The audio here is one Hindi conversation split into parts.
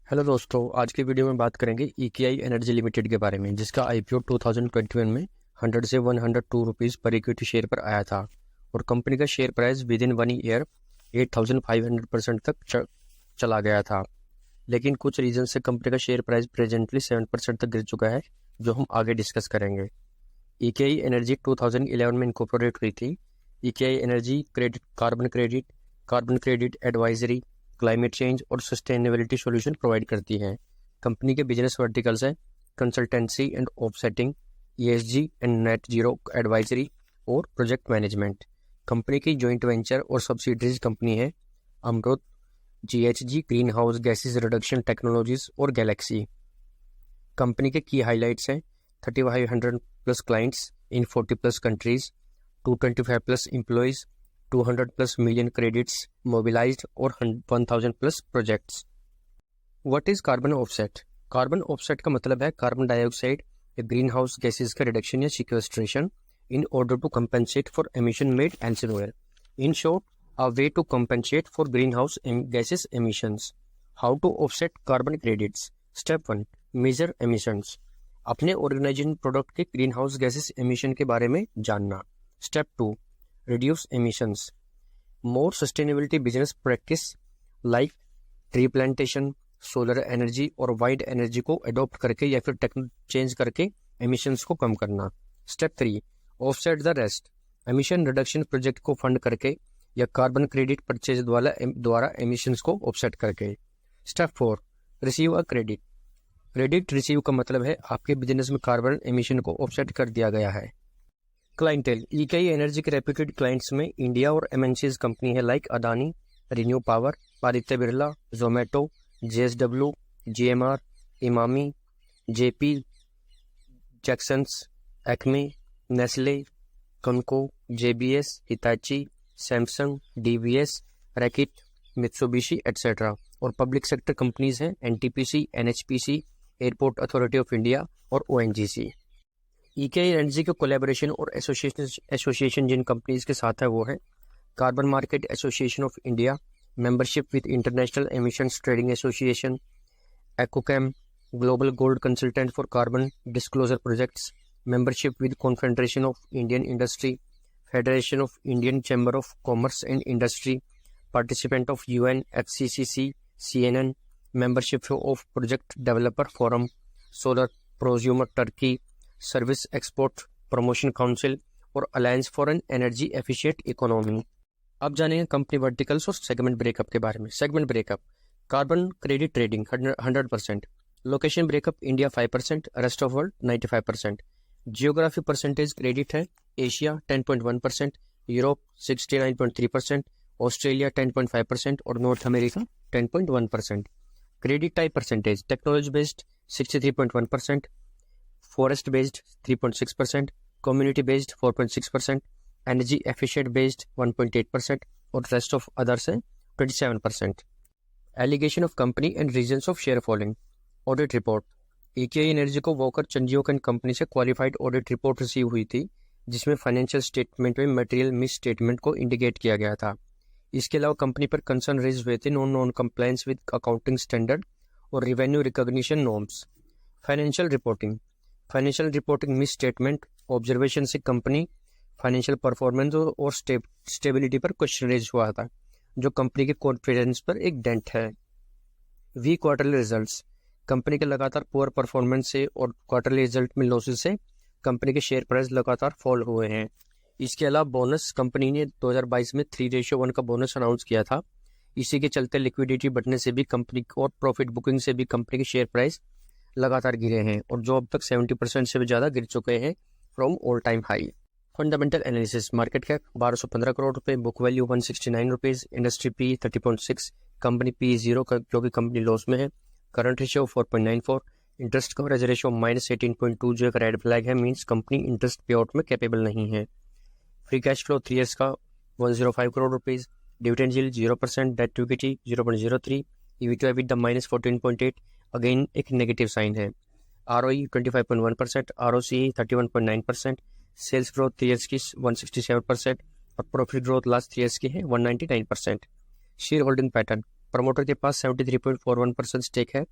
हेलो दोस्तों, आज की वीडियो में बात करेंगे EKI एनर्जी लिमिटेड के बारे में, जिसका IPO 2021 में 100 से 102 रुपीज़ पर इक्विटी शेयर पर आया था और कंपनी का share price with in 1 year 8500% तक चला गया था। लेकिन कुछ रीजन से कंपनी का शेयर प्राइस प्रेजेंटली 7% तक गिर चुका है, जो हम आगे डिस्कस करेंगे। EKI एनर्जी 2011 में इनकॉर्पोरेट हुई थी। EKI energy carbon credit advisory, climate change और सस्टेनेबिलिटी सॉल्यूशन प्रोवाइड करती है। कंपनी के बिजनेस वर्टिकल्स हैं consultancy and offsetting, ESG and net zero advisory और प्रोजेक्ट मैनेजमेंट। कंपनी की जॉइंट वेंचर और सब्सिडरीज कंपनी है अमृत, GHG green house gases reduction technologies और गैलेक्सी। कंपनी के की हाईलाइट्स हैं 3500 plus clients in 40 plus countries, 225 plus employees, 200 plus million credits mobilised और 1000 plus projects. What is carbon offset? Carbon offset का मतलब है कार्बन डाइऑक्साइड या ग्रीन हाउस गैसेज का रिडक्शन या sequestration in order to compensate for emission made elsewhere. In short, a way to compensate for green house gases emissions. How to offset carbon credits? Step 1, measure emissions. अपने ऑर्गेनाइजेशन प्रोडक्ट के ग्रीन हाउस गैसेज एमिशन के बारे में जानना। Step 2, reduce emissions. More sustainability business practice like tree plantation, solar energy और wind energy को adopt करके या फिर चेंज करके emissions को कम करना। Step 3, offset the rest. Emission reduction project को फंड करके या कार्बन क्रेडिट परचेज द्वारा emissions को offset करके। Step 4, receive a credit. Credit receive का मतलब है आपके बिजनेस में कार्बन एमिशन को ऑफसेट कर दिया गया है। क्लाइंटेल, EKI एनर्जी के रेप्यूटेड क्लाइंट्स में इंडिया और MNCs कंपनी है like Adani, ReNew Power, Aditya Birla, Zomato, JSW, GMR, Emami, JP, Jaksons, Acme, Nestle, कनको, JBS, Hitachi, Samsung, DVS, Reckitt, Mitsubishi etcetera. और पब्लिक सेक्टर कंपनीज हैं NTPC, NHPC, Airport Authority of India और ONGC। EKI एनर्जी के कोलैबोरेशन और एसोसिएशन जिन कंपनीज के साथ है वो है carbon market association of India, membership with International Emissions Trading Association, एकोकेम, global gold consultant for carbon disclosure projects, membership with Confederation of Indian Industry, Federation of Indian Chamber of Commerce and Industry, participant of UN FCCC CNN, membership of project developer forum, solar prosumer Turkey, service export promotion council और alliance for an energy efficient economy. अब जानेंगे कंपनी वर्टिकल्स और सेगमेंट ब्रेकअप के बारे में। Segment breakup, carbon credit trading 100%, location breakup India 5%, rest of world 95%। Geography percentage credit है एशिया 10.1%, यूरोप 69.3%, ऑस्ट्रेलिया 10.5% और North America 10.1%। Credit type percentage technology based 63.1%, forest based 3.6%, community based 4.6%, energy efficient based 1.8% और रेस्ट ऑफ अदर्स है 27%। Allegation of company and reasons of share falling. Audit report, EKI energy को वॉकर चंदियोक एंड कंपनी से क्वालिफाइड ऑडिट रिपोर्ट रिसीव हुई थी, जिसमें फाइनेंशियल स्टेटमेंट में मटेरियल मिस स्टेटमेंट को इंडिकेट किया गया था। इसके अलावा कंपनी पर कंसर्न रेज हुए थे non compliance with accounting standard और revenue recognition norms. Financial reporting misstatement observation से कंपनी फाइनेंशियल परफॉर्मेंस और स्टेबिलिटी पर क्वेश्चन रेज हुआ था, जो कंपनी के कॉन्फिडेंस पर एक डेंट है। वीक क्वार्टरली रिजल्ट्स, कंपनी के लगातार पुअर परफॉर्मेंस से और क्वार्टरली रिजल्ट में लॉसेस से कंपनी के शेयर प्राइस लगातार फॉल हुए हैं। इसके अलावा बोनस, कंपनी ने 2022 में 3:1 का बोनस अनाउंस किया था। इसी के चलते लिक्विडिटी बढ़ने से भी कंपनी और प्रॉफिट बुकिंग से भी कंपनी के शेयर प्राइस लगातार गिरे हैं और जो अब तक 70% से भी ज़्यादा गिर चुके हैं from all time high. Fundamental analysis, market cap 1215 crore रुपए, book value 169 rupees, industry P 30.6, company P 0 का जो कि कंपनी लॉस में है, current ratio 4.94, interest coverage ratio -18.2 जो एक रेड फ्लैग है, means company interest pay out में कैपेबल नहीं है। फ्री कैश फ्लो 3 ईयर्स का 105 crore rupees, dividend yield 0%, debt to equity 0.03, EV to EBITDA -14.8, again एक नेगेटिव साइन है। ROE 25.1%, ROCE 31.9%, sales growth 3 years की 167% और प्रॉफिट ग्रोथ लास्ट 3 ईयर्स की है 199%। शेयर होल्डिंग पैटर्न, प्रमोटर के पास 73.41% स्टेक है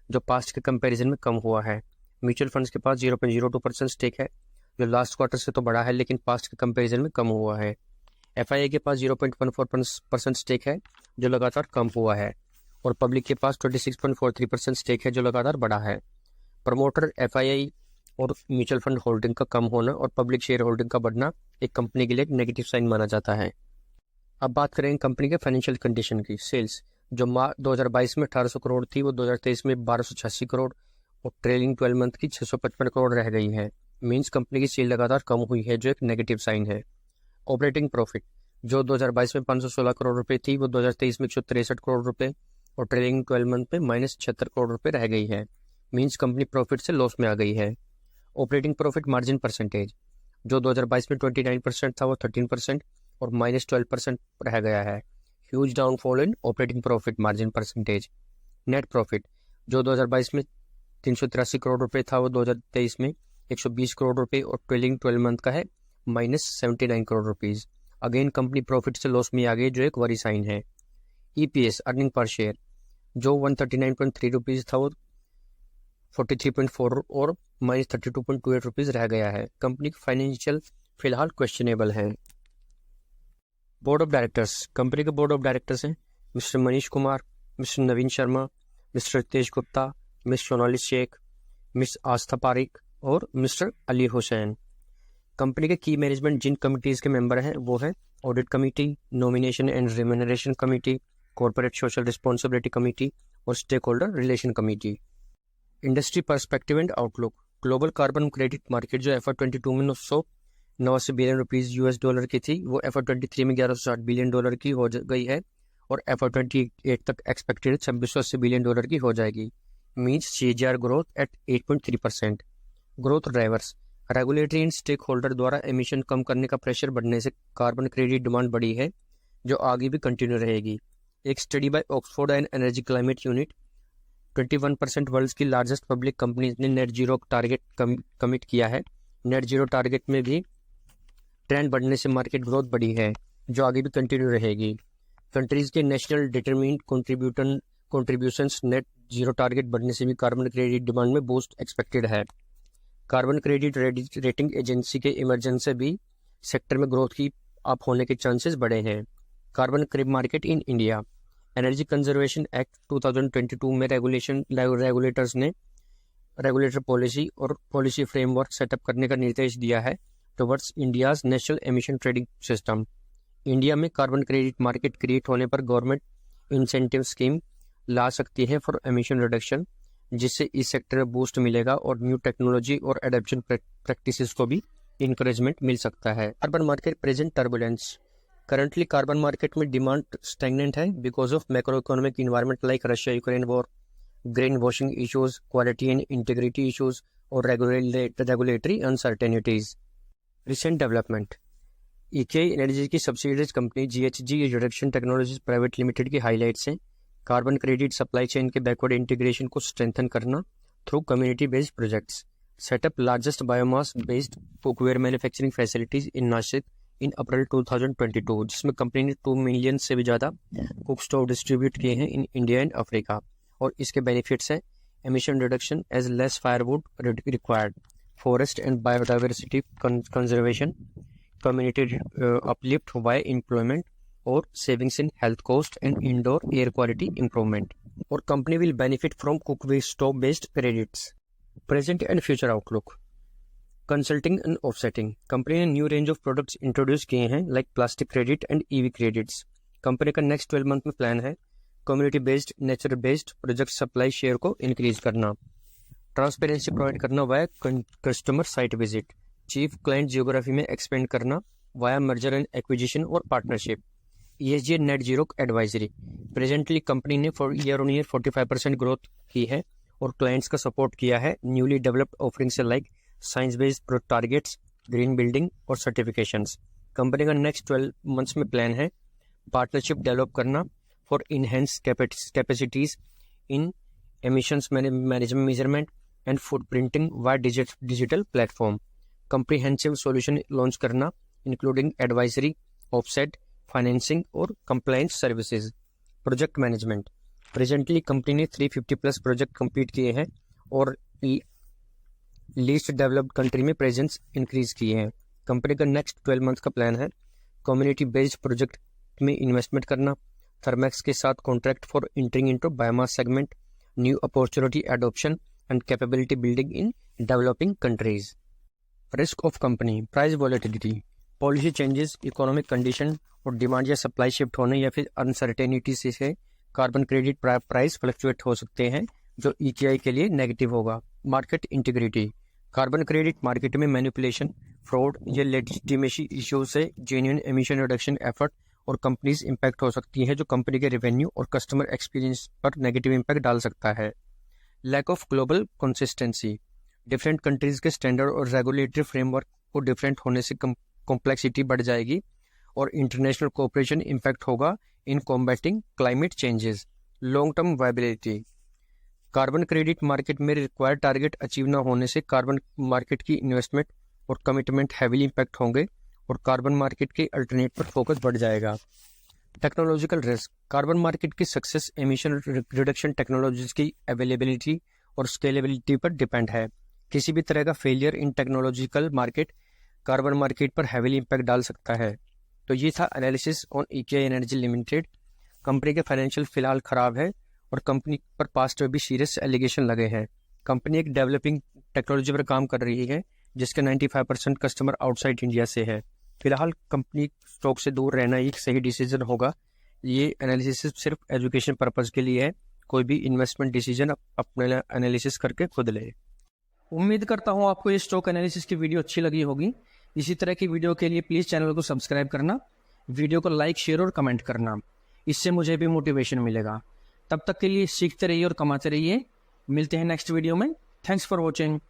जो पास्ट के कंपैरिजन में कम हुआ है। म्यूचुअल फंड्स के पास 0.02% स्टेक है, जो लास्ट क्वार्टर से तो बढ़ा है लेकिन पास्ट के कंपैरिजन में कम हुआ है। FII के पास 0.14% स्टेक है, जो लगातार कम हुआ है। और पब्लिक के पास 26.43% स्टेक है, जो लगातार बढ़ा है। प्रमोटर FII और म्यूचुअल फंड होल्डिंग का कम होना और पब्लिक शेयर होल्डिंग का बढ़ना एक कंपनी के लिए एक नेगेटिव साइन माना जाता है। अब बात करेंगे कंपनी के फाइनेंशियल कंडीशन की। सेल्स जो 2022 में 1800 करोड़ थी, वो 2023 में 1286 करोड़ और ट्रेलिंग 12 मंथ की 655 करोड़ रह गई है। मींस कंपनी की सेल लगातार कम हुई है, जो एक नेगेटिव साइन है। ऑपरेटिंग प्रॉफिट जो 2022 में 516 करोड़ रुपए थी, वो 2023 में 163 करोड़ रुपए और ट्रेलिंग 12 मंथ में -76 करोड़ रुपए रह गई है। मींस कंपनी प्रॉफिट से लॉस में आ गई है। ऑपरेटिंग प्रॉफिट मार्जिन परसेंटेज जो 2022 में 29% था, वो 13% और -12% रह गया है। Huge downfall in operating profit margin percentage. Net profit जो 2022 में 383 करोड़ रुपए था, वो 2023 में 120 करोड़ रुपए और ट्रेलिंग 12 मंथ का है -79 crore rupees. Again company profit से लॉस में आ गई, जो एक वरी साइन है। EPS अर्निंग पर शेयर जो 139.3 रुपीज था, वो 43.4 और -32.28 रुपीज रह गया है। कंपनी की फाइनेंशियल फिलहाल क्वेश्चनेबल है। बोर्ड ऑफ डायरेक्टर्स कंपनी के बोर्ड ऑफ डायरेक्टर्स हैं mister Manish Kumar, mister Naveen Sharma, mister Ritesh Gupta, miss Sonali Shaikh, miss Aastha Pareek और मिस्टर अली हुसैन। कंपनी के की मैनेजमेंट जिन कमिटीज़ के मेंबर हैं वो हैं audit committee, nomination and remuneration committee, corporate social responsibility committee और stakeholder relation committee. Industry perspective and outlook global carbon credit market जो FY22 में 989 बिलियन रुपीज़ $US की थी, वो FY23 में $1160 बिलियन की हो गई है और FY28 तक एक्सपेक्टेड $2680 बिलियन की हो जाएगी। Means CAGR growth at 8.3%। Growth drivers regulatory and stakeholder द्वारा एमिशन कम करने का प्रेशर बढ़ने से कार्बन क्रेडिट डिमांड बढ़ी है, जो आगे भी कंटिन्यू रहेगी। एक study bye Oxford and energy climate unit 21% world की लार्जेस्ट पब्लिक कंपनीज ने नेट जीरो टारगेट कमिट किया है। नेट जीरो टारगेट में भी ट्रेंड बढ़ने से मार्केट ग्रोथ बढ़ी है, जो आगे भी कंटिन्यू रहेगी। कंट्रीज के national determined contributions net zero target बढ़ने से भी कार्बन क्रेडिट डिमांड में बूस्ट एक्सपेक्टेड है। कार्बन क्रेडिट रेटिंग एजेंसी के इमरजेंस से भी सेक्टर में ग्रोथ की अप होने के चांसेस बढ़े हैं। Carbon credit market in India energy conservation act 2022 में रेगुलेटर्स ने रेगुलेटर पॉलिसी और पॉलिसी फ्रेमवर्क सेटअप करने का निर्देश दिया है towards India's national emission trading system. India में कार्बन क्रेडिट मार्केट क्रिएट होने पर गवर्नमेंट इंसेंटिव स्कीम ला सकती है फॉर एमिशन रिडक्शन, जिससे इस सेक्टर में बूस्ट मिलेगा और न्यू टेक्नोलॉजी और एडेप्शन प्रैक्टिसेस को भी इंकरेजमेंट मिल सकता है। Carbon market present turbulence currently carbon market में डिमांड स्टैग्नेंट है because of macro economic environment like Russia Ukraine war, green washing issues, quality and integrity issues और regulatory uncertainties. Recent development EKI energy की subsidies company GHG reduction technologies private limited की हाईलाइट्स हैं कार्बन क्रेडिट सप्लाई चेन के बैकवर्ड इंटीग्रेशन को स्ट्रेंथन करना through community based projects, setup largest biomass based cookware manufacturing facilities in Nashik in April 2022, जिसमें कंपनी ने 2 मिलियन से भी ज़्यादा कुक स्टोव डिस्ट्रीब्यूट किए हैं इन इंडिया एंड अफ्रीका। और इसके बेनिफिट्स हैं emission reduction as less firewood required, forest and biodiversity conservation, community uplift by employment और savings in health cost and indoor air quality improvement. और company will benefit from cookware stove based credits. Present and future outlook consulting and offsetting company ने new range of products introduce किए हैं like plastic credit and EV credits. Company का नेक्स्ट 12 मंथ में प्लान है community based nature based project supply share को इंक्रीज करना, ट्रांसपेरेंसी प्रोवाइड करना via customer site visit, chief client geography में एक्सपेंड करना वाया मर्जर एंड एक्विजिशन और partnership. ESG net zero advisory presently company ने ईयर ऑन ईयर 45% ग्रोथ की है और क्लाइंट्स का सपोर्ट किया है न्यूली डेवलप्ड ऑफरिंग से like science based targets, green building और सर्टिफिकेशंस। कंपनी का नेक्स्ट 12 मंथ्स में प्लान है पार्टनरशिप डेवलप करना for enhance capacities in emissions management measurement and footprinting via digital platform. Comprehensive solution launch करना इंक्लूडिंग एडवाइजरी, ऑफसेट, फाइनेंसिंग और compliance services. Project management presently company ने 350 प्लस प्रोजेक्ट कंप्लीट किए हैं और लीस्ट डेवलप्ड कंट्री में प्रेजेंस इंक्रीज किए हैं। कंपनी का नेक्स्ट 12 मंथ का प्लान है कम्युनिटी बेस्ड प्रोजेक्ट में इन्वेस्टमेंट करना, थर्मैक्स के साथ contract for entering into biomass segment, new opportunity adoption and capability building in developing countries. Risk of company, price volatility, policy changes, economic condition और डिमांड या सप्लाई शिफ्ट होने या फिर अनसर्टेनिटी से कार्बन क्रेडिट प्राइस फ्लक्चुएट हो सकते हैं जो EKI के लिए नेगेटिव होगा। Market integrity, carbon credit market में मैनिपुलेशन, फ्रॉड या लेजिटिमेसी इश्यूज से जेन्युइन एमिशन रिडक्शन एफर्ट और कंपनीज इंपैक्ट हो सकती हैं जो कंपनी के रेवेन्यू और कस्टमर एक्सपीरियंस पर नेगेटिव इंपैक्ट डाल सकता है। Lack of global consistency, different countries के स्टैंडर्ड और रेगुलेटरी फ्रेमवर्क को डिफरेंट होने से कॉम्प्लेक्सिटी बढ़ जाएगी और इंटरनेशनल कोऑपरेशन इंपैक्ट होगा in combating climate changes. Long term viability, carbon credit market में रिक्वायर्ड टारगेट अचीव न होने से कार्बन मार्केट की इन्वेस्टमेंट और कमिटमेंट हैवीली इंपैक्ट होंगे और कार्बन मार्केट के अल्टरनेट पर फोकस बढ़ जाएगा। टेक्नोलॉजिकल रिस्क, कार्बन मार्केट की सक्सेस एमिशन रिडक्शन टेक्नोलॉजीज की अवेलेबिलिटी और स्केलेबिलिटी पर डिपेंड है। किसी भी तरह का failure in technological market carbon market पर हैवीली इंपैक्ट डाल सकता है। तो ये था analysis on EKI energy limited. Company के फाइनेंशियल फिलहाल खराब है और कंपनी पर पास्ट में भी सीरियस एलिगेशन लगे हैं। कंपनी एक डेवलपिंग टेक्नोलॉजी पर काम कर रही है जिसके 95% कस्टमर आउटसाइड इंडिया से है। फिलहाल कंपनी स्टॉक से दूर रहना एक सही डिसीजन होगा। ये एनालिसिस सिर्फ एजुकेशन पर्पज़ के लिए है, कोई भी इन्वेस्टमेंट डिसीजन अपने एनालिसिस करके खुद ले। उम्मीद करता हूँ आपको ये स्टॉक एनालिसिस की वीडियो अच्छी लगी होगी। इसी तरह की वीडियो के लिए प्लीज़ चैनल को सब्सक्राइब करना, वीडियो को लाइक, शेयर और कमेंट करना, इससे मुझे भी मोटिवेशन मिलेगा। तब तक के लिए सीखते रहिए और कमाते रहिए। मिलते हैं नेक्स्ट वीडियो में। Thanks for watching.